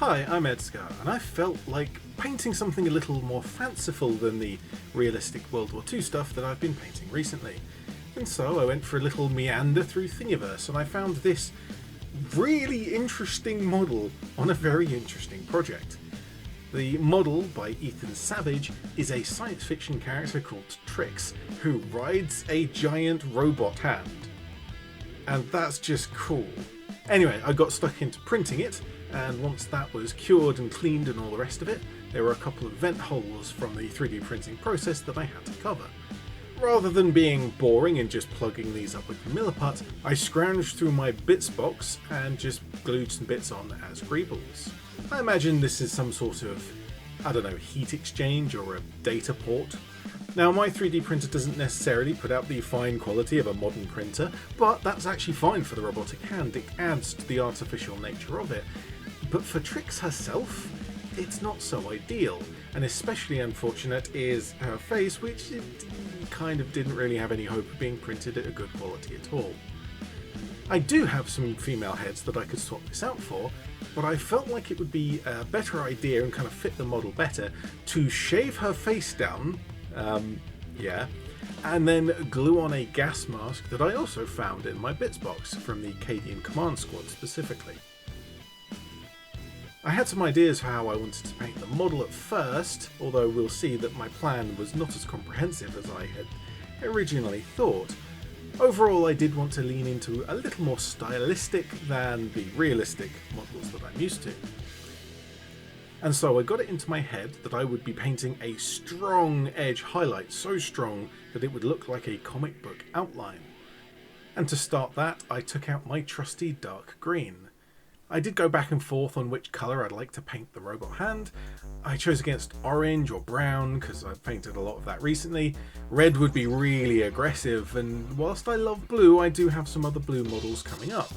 Hi, I'm ED-SKaR, and I felt like painting something a little more fanciful than the realistic World War II stuff that I've been painting recently. And so I went for a little meander through Thingiverse and I found this really interesting model on a very interesting project. The model, by Ethan Savage, is a science fiction character called Trix, who rides a giant robot hand. And that's just cool. Anyway, I got stuck into printing it, and once that was cured and cleaned and all the rest of it, there were a couple of vent holes from the 3D printing process that I had to cover. Rather than being boring and just plugging these up with the Milliput, I scrounged through my bits box and just glued some bits on as greebles. I imagine this is some sort of, heat exchange or a data port. Now, my 3D printer doesn't necessarily put out the fine quality of a modern printer, but that's actually fine for the robotic hand. It adds to the artificial nature of it. But for Trix herself, it's not so ideal, and especially unfortunate is her face, which kind of didn't really have any hope of being printed at a good quality at all. I do have some female heads that I could swap this out for, but I felt like it would be a better idea and kind of fit the model better to shave her face down, and then glue on a gas mask that I also found in my bits box from the Cadian Command Squad specifically. I had some ideas for how I wanted to paint the model at first, although we'll see that my plan was not as comprehensive as I had originally thought. Overall, I did want to lean into a little more stylistic than the realistic models that I'm used to. And so I got it into my head that I would be painting a strong edge highlight, so strong that it would look like a comic book outline. And to start that, I took out my trusty dark green. I did go back and forth on which colour I'd like to paint the robot hand. I chose against orange or brown because I've painted a lot of that recently. Red would be really aggressive, and whilst I love blue, I do have some other blue models coming up.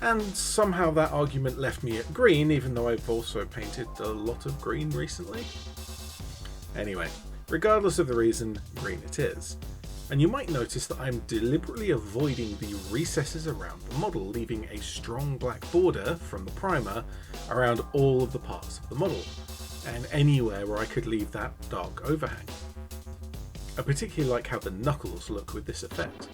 And somehow that argument left me at green, even though I've also painted a lot of green recently. Anyway, regardless of the reason, green it is. And you might notice that I'm deliberately avoiding the recesses around the model, leaving a strong black border from the primer around all of the parts of the model, and anywhere where I could leave that dark overhang. I particularly like how the knuckles look with this effect.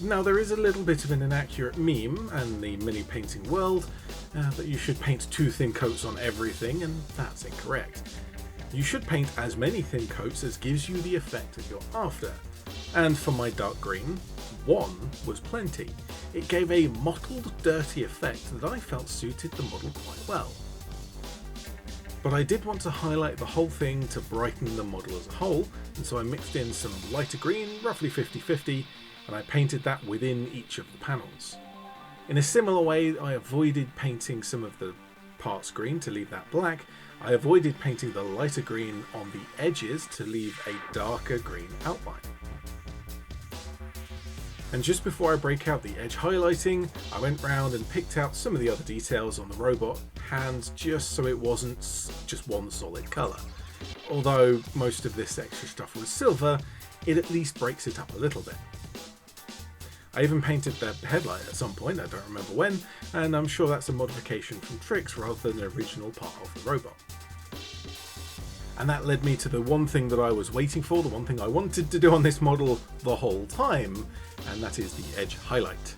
Now, there is a little bit of an inaccurate meme in the mini painting world that you should paint 2 thin coats on everything, and that's incorrect. You should paint as many thin coats as gives you the effect that you're after. And for my dark green, 1 was plenty. It gave a mottled, dirty effect that I felt suited the model quite well. But I did want to highlight the whole thing to brighten the model as a whole, and so I mixed in some lighter green, roughly 50-50, and I painted that within each of the panels. In a similar way, I avoided painting some of the parts green to leave that black. I avoided painting the lighter green on the edges to leave a darker green outline. And just before I break out the edge highlighting, I went round and picked out some of the other details on the robot hand just so it wasn't just one solid colour. Although most of this extra stuff was silver, it at least breaks it up a little bit. I even painted the headlight at some point, I don't remember when, and I'm sure that's a modification from Trix rather than an original part of the robot. And that led me to the one thing that I was waiting for, the one thing I wanted to do on this model the whole time, and that is the edge highlight.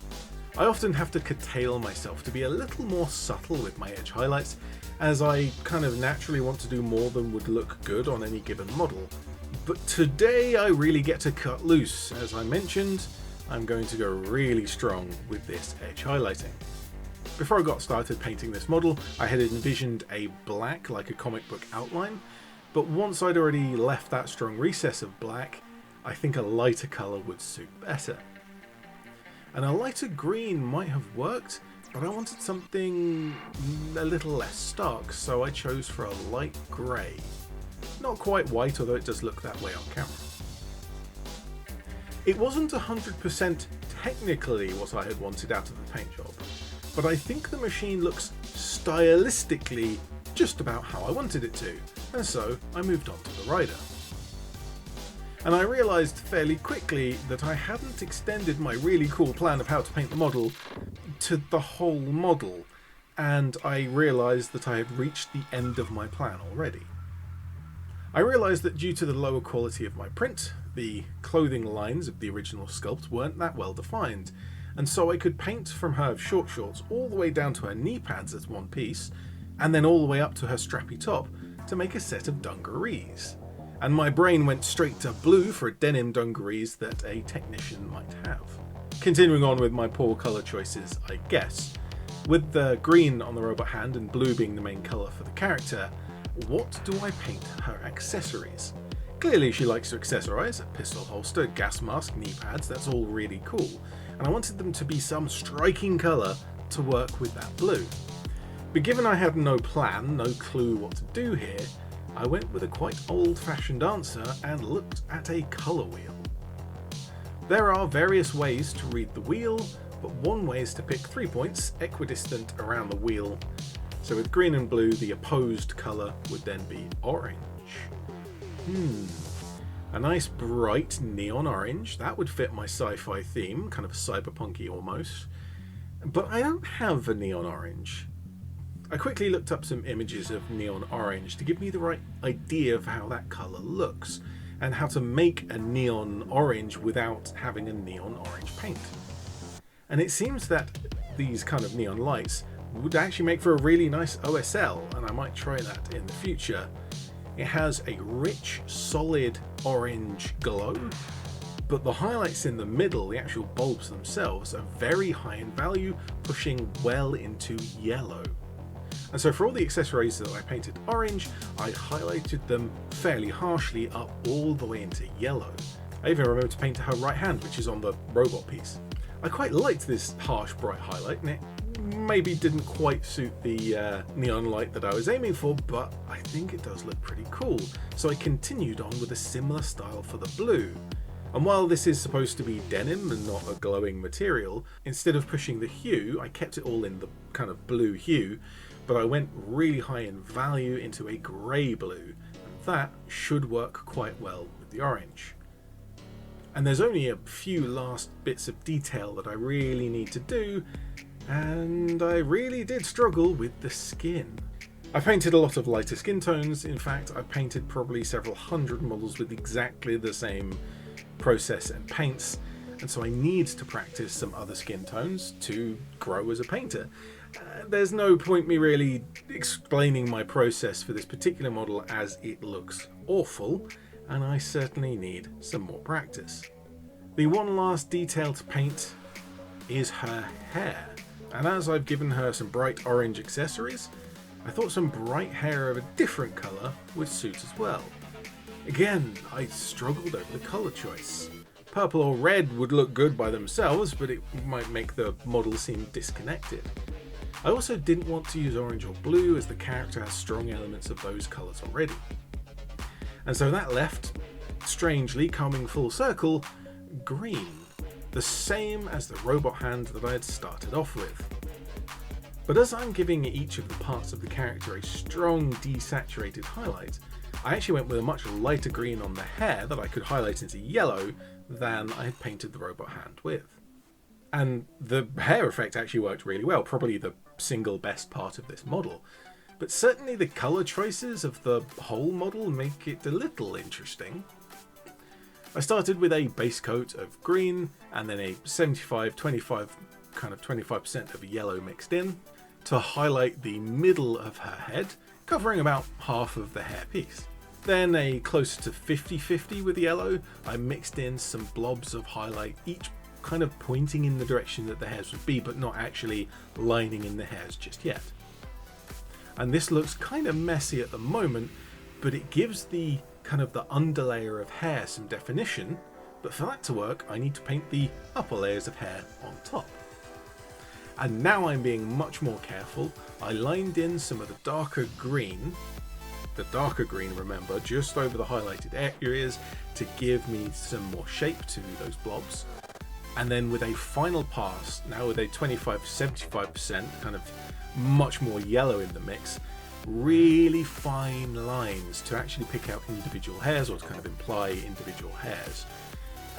I often have to curtail myself to be a little more subtle with my edge highlights, as I kind of naturally want to do more than would look good on any given model. But today I really get to cut loose. As I mentioned, I'm going to go really strong with this edge highlighting. Before I got started painting this model, I had envisioned a black, like a comic book outline, but once I'd already left that strong recess of black, I think a lighter colour would suit better. And a lighter green might have worked, but I wanted something a little less stark, so I chose for a light grey. Not quite white, although it does look that way on camera. It wasn't 100% technically what I had wanted out of the paint job, but I think the machine looks stylistically just about how I wanted it to, and so I moved on to the rider. And I realised fairly quickly that I hadn't extended my really cool plan of how to paint the model to the whole model. and I realised that I had reached the end of my plan already. I realised that due to the lower quality of my print, the clothing lines of the original sculpt weren't that well defined, and so I could paint from her short shorts all the way down to her knee pads as one piece, and then all the way up to her strappy top to make a set of dungarees. And my brain went straight to blue for denim dungarees that a technician might have. Continuing on with my poor colour choices, I guess. With the green on the robot hand and blue being the main colour for the character, what do I paint her accessories? Clearly she likes to accessorise: a pistol holster, gas mask, knee pads, that's all really cool, and I wanted them to be some striking colour to work with that blue. But given I had no plan, no clue what to do here, I went with a quite old-fashioned answer and looked at a colour wheel. There are various ways to read the wheel, but one way is to pick 3 points equidistant around the wheel. So with green and blue, the opposed colour would then be orange. A nice bright neon orange, that would fit my sci-fi theme, kind of cyberpunky almost. But I don't have a neon orange. I quickly looked up some images of neon orange to give me the right idea of how that colour looks, and how to make a neon orange without having a neon orange paint. And it seems that these kind of neon lights would actually make for a really nice OSL, and I might try that in the future. It has a rich, solid orange glow, but the highlights in the middle, the actual bulbs themselves, are very high in value, pushing well into yellow. And so for all the accessories that I painted orange, I highlighted them fairly harshly up all the way into yellow. I even remembered to paint her right hand, which is on the robot piece. I quite liked this harsh bright highlight, and it maybe didn't quite suit the neon light that I was aiming for, but I think it does look pretty cool. So I continued on with a similar style for the blue. And while this is supposed to be denim and not a glowing material, instead of pushing the hue, I kept it all in the kind of blue hue, but I went really high in value into a grey blue, and that should work quite well with the orange. And there's only a few last bits of detail that I really need to do, and I really did struggle with the skin. I painted a lot of lighter skin tones. In fact, I painted probably several hundred models with exactly the same process and paints, and so I need to practice some other skin tones to grow as a painter. There's no point me really explaining my process for this particular model, as it looks awful, and I certainly need some more practice. The one last detail to paint is her hair, and as I've given her some bright orange accessories, I thought some bright hair of a different colour would suit as well. Again, I struggled over the colour choice. Purple or red would look good by themselves, but it might make the model seem disconnected. I also didn't want to use orange or blue, as the character has strong elements of those colours already. And so that left, strangely coming full circle, green, the same as the robot hand that I had started off with. But as I'm giving each of the parts of the character a strong desaturated highlight, I actually went with a much lighter green on the hair that I could highlight into yellow than I had painted the robot hand with. And the hair effect actually worked really well, probably the single best part of this model. But certainly the colour choices of the whole model make it a little interesting. I started with a base coat of green and then a 75-25, kind of 25% of yellow mixed in to highlight the middle of her head, covering about half of the hair piece. Then a close to 50-50 with yellow, I mixed in some blobs of highlight, each kind of pointing in the direction that the hairs would be, but not actually lining in the hairs just yet. And this looks kind of messy at the moment, but it gives the kind of the underlayer of hair some definition, but for that to work I need to paint the upper layers of hair on top. And now I'm being much more careful. I lined in some of the darker green, remember, just over the highlighted areas to give me some more shape to those blobs. And then with a final pass, now with a 25-75%, kind of much more yellow in the mix, really fine lines to actually pick out individual hairs or to kind of imply individual hairs.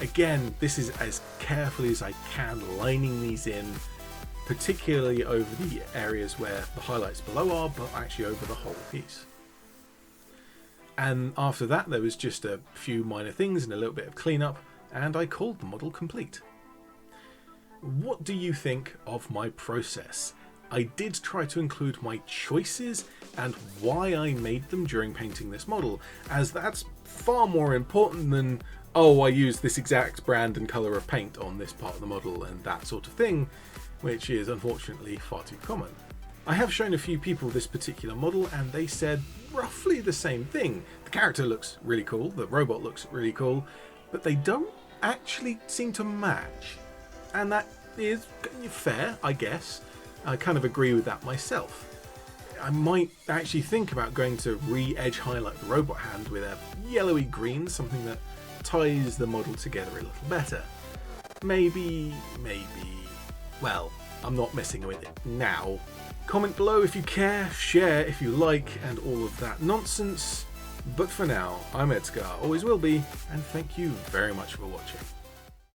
Again, this is as carefully as I can, lining these in particularly over the areas where the highlights below are, but actually over the whole piece. And after that there was just a few minor things and a little bit of cleanup, and I called the model complete. What do you think of my process? I did try to include my choices and why I made them during painting this model, as that's far more important than, oh, I used this exact brand and colour of paint on this part of the model and that sort of thing, which is unfortunately far too common. I have shown a few people this particular model and they said roughly the same thing. The character looks really cool, the robot looks really cool, but they don't actually seem to match. And that is fair, I guess. I kind of agree with that myself. I might actually think about going to re-edge highlight the robot hand with a yellowy green, something that ties the model together a little better. Maybe, well, I'm not messing with it now. Comment below if you care, share if you like, and all of that nonsense. But for now, I'm ED-SKaR, always will be, and thank you very much for watching.